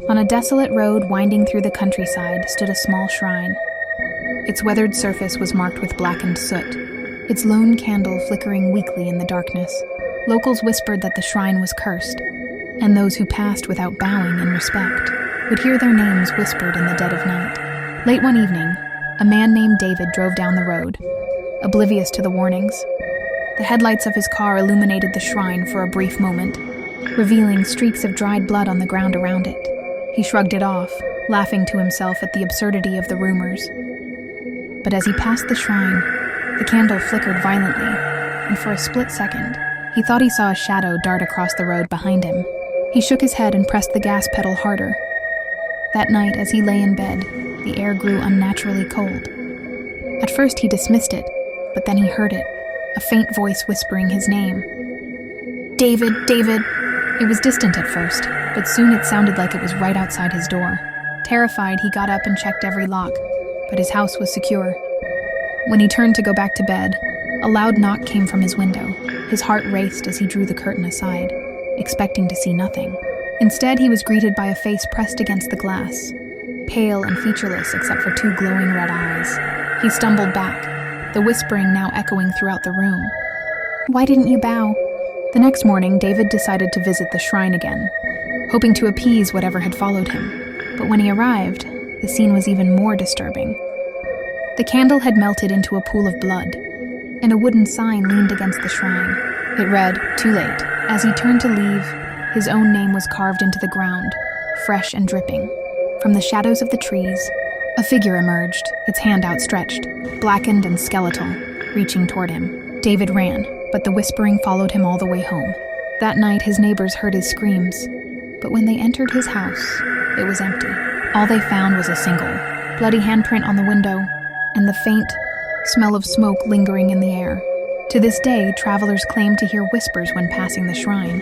On a desolate road winding through the countryside stood a small shrine. Its weathered surface was marked with blackened soot, its lone candle flickering weakly in the darkness. Locals whispered that the shrine was cursed, and those who passed without bowing in respect would hear their names whispered in the dead of night. Late one evening, a man named David drove down the road, oblivious to the warnings. The headlights of his car illuminated the shrine for a brief moment, revealing streaks of dried blood on the ground around it. He shrugged it off, laughing to himself at the absurdity of the rumors. But as he passed the shrine, the candle flickered violently, and for a split second, he thought he saw a shadow dart across the road behind him. He shook his head and pressed the gas pedal harder. That night, as he lay in bed, the air grew unnaturally cold. At first he dismissed it, but then he heard it, a faint voice whispering his name. "David, David!" It was distant at first, but soon it sounded like it was right outside his door. Terrified, he got up and checked every lock, but his house was secure. When he turned to go back to bed, a loud knock came from his window. His heart raced as he drew the curtain aside, expecting to see nothing. Instead, he was greeted by a face pressed against the glass, pale and featureless except for two glowing red eyes. He stumbled back, the whispering now echoing throughout the room. "Why didn't you bow?" The next morning, David decided to visit the shrine again, hoping to appease whatever had followed him. But when he arrived, the scene was even more disturbing. The candle had melted into a pool of blood, and a wooden sign leaned against the shrine. It read, "Too late." As he turned to leave, his own name was carved into the ground, fresh and dripping. From the shadows of the trees, a figure emerged, its hand outstretched, blackened and skeletal, reaching toward him. David ran, but the whispering followed him all the way home. That night, his neighbors heard his screams, but when they entered his house, it was empty. All they found was a single, bloody handprint on the window, and the faint smell of smoke lingering in the air. To this day, travelers claim to hear whispers when passing the shrine,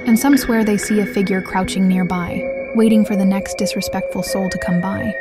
and some swear they see a figure crouching nearby, waiting for the next disrespectful soul to come by.